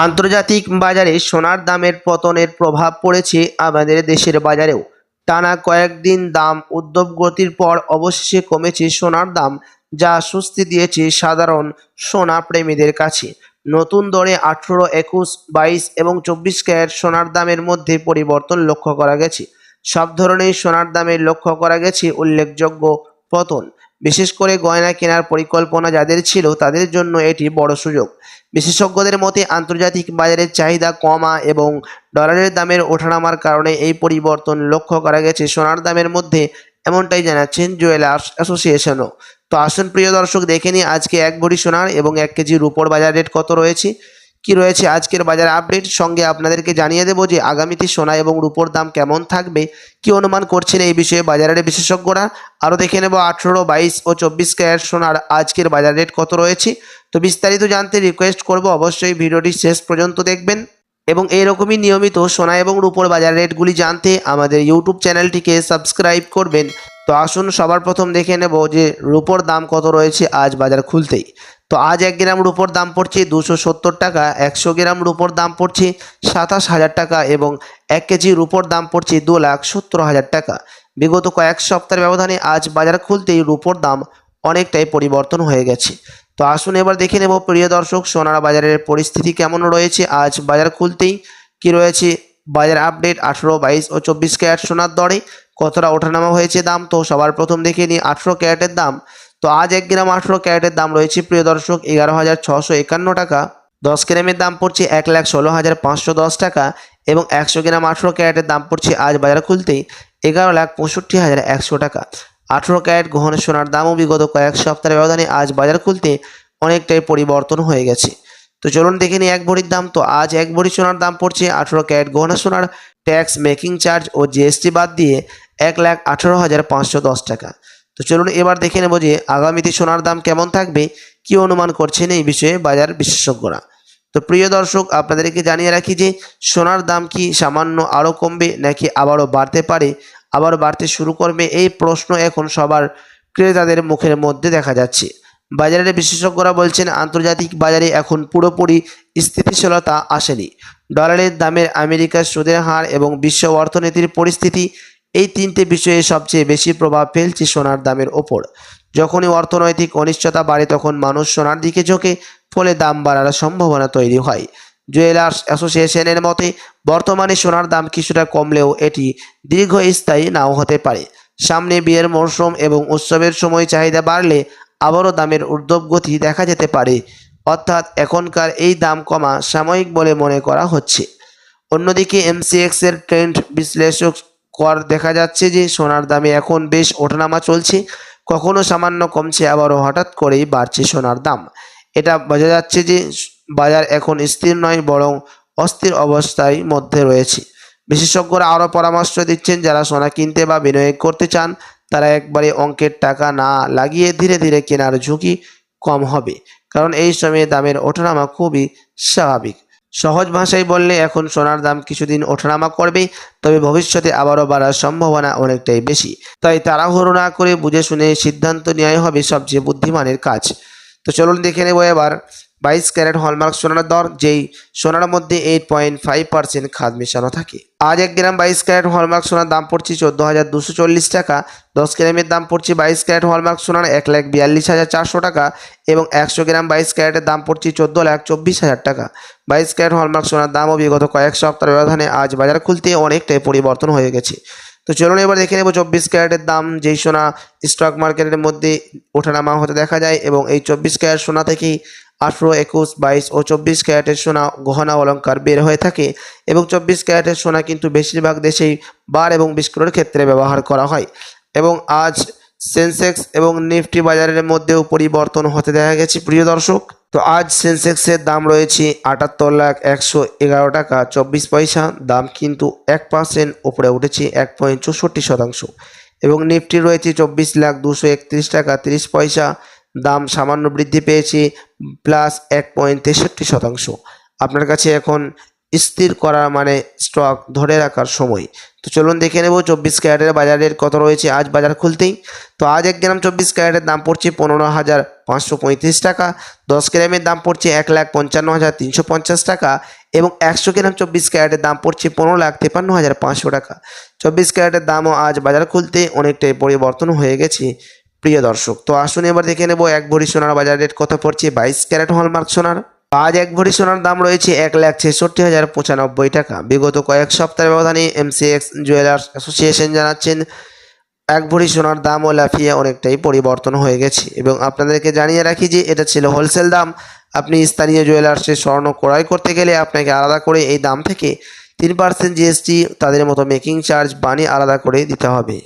আন্তর্জাতিক বাজারে সোনার দামের পতনের প্রভাব পড়েছে আমাদের দেশের বাজারেও। টানা কয়েকদিন দাম ঊর্ধ্বগতির পর অবশেষে কমেছে সোনার দাম, যা স্বস্তি দিয়েছে সাধারণ সোনা প্রেমীদের কাছে। নতুন দরে 18, 21, 22 এবং 24 ক্যারেট সোনার দামের মধ্যে পরিবর্তন লক্ষ্য করা গেছে। সব ধরনের সোনার দামে লক্ষ্য করা গেছে উল্লেখযোগ্য পতন। বিশেষ করে গয়না কেনার পরিকল্পনা যাদের ছিল তাদের জন্য এটি বড় সুযোগ। বিশেষজ্ঞদের মতে আন্তর্জাতিক বাজারের চাহিদা কমা এবং ডলারের দামের ওঠানামার কারণে এই পরিবর্তন লক্ষ্য করা গেছে সোনার দামের মধ্যে, এমনটাই জানাচ্ছেন জুয়েলার্স অ্যাসোসিয়েশনও। তো আসুন প্রিয় দর্শক, দেখে নিই আজকে 1 ভরি সোনার এবং 1 কেজি রূপোর বাজার রেট কত রয়েছে, কি রয়েছে আজকের বাজার আপডেট। সঙ্গে আপনাদেরকে জানিয়ে দেবো যে আগামীতে সোনা এবং রূপোর দাম কেমন থাকবে, কি অনুমান করছেন এই বিষয়ে বাজারের বিশেষজ্ঞরা। আরও দেখে নেব 18, 22 ও 24 ক্যারেট সোনার আজকের বাজার রেট কত রয়েছে। তো বিস্তারিত জানতে রিকোয়েস্ট করব অবশ্যই ভিডিওটি শেষ পর্যন্ত দেখবেন এবং এইরকমই নিয়মিত সোনা এবং রূপোর বাজার রেটগুলি জানতে আমাদের ইউটিউব চ্যানেলটিকে সাবস্ক্রাইব করবেন। তো আসুন সবার প্রথম দেখে নেব যে রূপোর দাম কত রয়েছে আজ বাজার খুলতেই। তো আজ 1 গ্রাম রূপোর দাম পড়ছে 270 টাকা, 100 গ্রাম রূপোর দাম পড়ছে 27,000 টাকা এবং 1 কেজি রূপোর দাম পড়ছে 2,70,000 টাকা। বিগত কয়েক সপ্তাহের ব্যবধানে আজ বাজার খুলতেই রূপোর দাম অনেকটাই পরিবর্তন হয়ে গেছে। তো আসুন এবার দেখে নেব প্রিয় দর্শক সোনার বাজারের পরিস্থিতি কেমন রয়েছে আজ বাজার খুলতেই, কি রয়েছে বাজার আপডেট। 18, 22 ও 24 ক্যারেট সোনার দরে কতটা ওঠানামা হয়েছে দাম। তো সবার প্রথম দেখে নিই 18 ক্যারেটের দাম। তো আজ 1 গ্রাম 18 ক্যারেটের দাম রয়েছে প্রিয় দর্শক 11,651 টাকা। 10 গ্রামের দাম পড়ছে 1,16,510 টাকা এবং 100 গ্রাম 18 ক্যারেটের দাম পড়ছে আজ বাজার খুলতেই 11,65,100 টাকা। 18 ক্যারেট গহনা সোনার দামও বিগত কয়েক সপ্তাহের ব্যবধানে আজ বাজার খুলতে অনেকটাই পরিবর্তন হয়ে গেছে। তো চলুন দেখে নিই 1 ভরির দাম। তো আজ 1 ভরি সোনার দাম পড়ছে 18 ক্যারেট গহনা সোনার ট্যাক্স, মেকিং চার্জ ও জিএসটি বাদ দিয়ে 1,18,510 টাকা। তো চলুন এবার দেখে নেব যে আগামীতে সোনার দাম কেমন থাকবে, কি অনুমান করছেন এই বিষয়ে বাজার বিশেষজ্ঞরা। তো প্রিয় দর্শক আপনাদেরকে জানিয়ে রাখি যে সোনার দাম কি সামান্য আরও কমবে নাকি আবারও বাড়তে পারে, আবার বাড়তে শুরু করবে, এই প্রশ্ন এখন সবার ক্রেতাদের মুখের মধ্যে দেখা যাচ্ছে। বাজারের বিশেষজ্ঞরা বলছেন আন্তর্জাতিক বাজারে এখন পুরোপুরি স্থিতিশীলতা আসেনি। ডলারের দামের, আমেরিকার সুদের হার এবং বিশ্ব অর্থনীতির পরিস্থিতি, এই 3টে বিষয়ে সবচেয়ে বেশি প্রভাব ফেলছে সোনার দামের ওপর। যখনই অর্থনৈতিক অনিশ্চয়তা বাড়ে তখন মানুষ সোনার দিকে ঝোঁকে, ফলে দাম বাড়ার সম্ভাবনা তৈরি হয়। জুয়েলার্স অ্যাসোসিয়েশনের মতে বর্তমানে সোনার দাম কিছুটা কমলেও এটি দীর্ঘস্থায়ী নাও হতে পারে। সামনে বিয়ের মরশুম এবং উৎসবের সময় চাহিদা বাড়লে আবারও দামের ঊর্ধ্বগতি দেখা যেতে পারে, অর্থাৎ এখনকার এই দাম কমা সাময়িক বলে মনে করা হচ্ছে। অন্যদিকে এমসিএক্স এর ট্রেন্ড বিশ্লেষক দেখা যাচ্ছে যে সোনার দামে এখন বেশ ওঠানামা চলছে, কখনো সামান্য কমছে আবারও হঠাৎ করেই বাড়ছে সোনার দাম। এটা বোঝা যাচ্ছে যে বাজার এখন স্থির নয়, বরং অস্থির অবস্থায় মধ্যে রয়েছে। বিশেষজ্ঞরা আরও পরামর্শ দিচ্ছেন যারা সোনা কিনতে বা বিনিয়োগ করতে চান তারা একবারে অঙ্কের টাকা না লাগিয়ে ধীরে ধীরে কেনার ঝুঁকি কম হবে, কারণ এই সময়ে দামের ওঠানামা খুবই স্বাভাবিক। সহজ ভাষায় বললে এখন সোনার দাম কিছুদিন ওঠানামা করবে, তবে ভবিষ্যতে আবারও বাড়ার সম্ভাবনা অনেকটাই বেশি। তাই তাড়াহুড়ো না করে বুঝে শুনে সিদ্ধান্ত নেওয়াই হবে সবচেয়ে বুদ্ধিমানের কাজ। তো চলুন দেখে নেব এবার 22 ক্যারেট হলমার্ক সোনার দর, যেই সোনার মধ্যে 8.5% খাদ মেশানো থাকে। আজ 1 গ্রাম 22 ক্যারেট হলমার্ক সোনার দাম পড়ছে 14,240 টাকা। 10 গ্রামের দাম পড়ছে 22 ক্যারেট হলমার্ক সোনার 1,42,400 টাকা এবং 100 গ্রাম 22 ক্যারেটের দাম পড়ছে 14,24,000 টাকা। 22 ক্যারেট হলমার্ক সোনার দামও বিগত কয়েক সপ্তাহের ব্যবধানে আজ বাজার খুলতে অনেকটাই পরিবর্তন হয়ে গেছে। তো চলুন এবার দেখে নেব 24 ক্যারেটের দাম, যেই সোনা স্টক মার্কেটের মধ্যে ওঠানামা হতে দেখা যায় এবং এই 24 ক্যারেট সোনা থেকেই 18, 21, 22 ও 24 ক্যারেটের সোনা গহনা অলংকার বের হয়ে থাকে এবং 24 ক্যারেটের সোনা কিন্তু বেশিরভাগ দেশেই বার এবং বিস্কুটের ক্ষেত্রে ব্যবহার করা হয়। এবং আজ সেন্সেক্স এবং নিফটি বাজারের মধ্যেও পরিবর্তন হতে দেখা গেছে প্রিয় দর্শক। তো আজ সেন্সেক্সের দাম রয়েছে 78,111 টাকা 24 পয়সা, দাম কিন্তু 1% উপরে উঠেছে 1.64% এবং নিফটি রয়েছে 24,231 টাকা 30 পয়সা, দাম সামান্য বৃদ্ধি পেয়েছে প্লাস 1.63%। আপনার কাছে এখন স্থির করা মানে স্টক ধরে রাখার সময়। তো চলুন দেখে নেব 24 ক্যারেটের বাজারের কত রয়েছে আজ বাজার খুলতেই। তো আজ 1 গ্রাম 24 ক্যারেটের দাম পড়ছে 535 টাকা, 10 গ্রামের দাম পড়ছে 1,55,350 টাকা এবং 100 গ্রাম 24 ক্যারেটের দাম পড়ছে 15,53,500 টাকা। 24 ক্যারেটের দামও আজ বাজার খুলতে অনেকটাই পরিবর্তন হয়ে গেছে প্রিয় দর্শক। তো আসুন এবার দেখে নেব 1 ভরি সোনার বাজার রেট কত পড়ছে 22 ক্যারেট হলমার্ক সোনার। আজ 1 ভরি সোনার দাম রয়েছে 1,66,095 টাকা। বিগত কয়েক সপ্তাহের ব্যবধানে এমসিএক্স জুয়েলার্স অ্যাসোসিয়েশন জানাচ্ছেন 1 ভরি সোনার দামও লাফিয়ে অনেকটাই পরিবর্তন হয়ে গেছে এবং আপনাদেরকে জানিয়ে রাখি যে এটা ছিল হোলসেল দাম। আপনি স্থানীয় জুয়েলার্সে স্বর্ণ ক্রয় করতে গেলে আপনাকে আলাদা করে এই দাম থেকে 3% জিএসটি তাদের মতো মেকিং চার্জ বানিয়ে আলাদা করে দিতে হবে।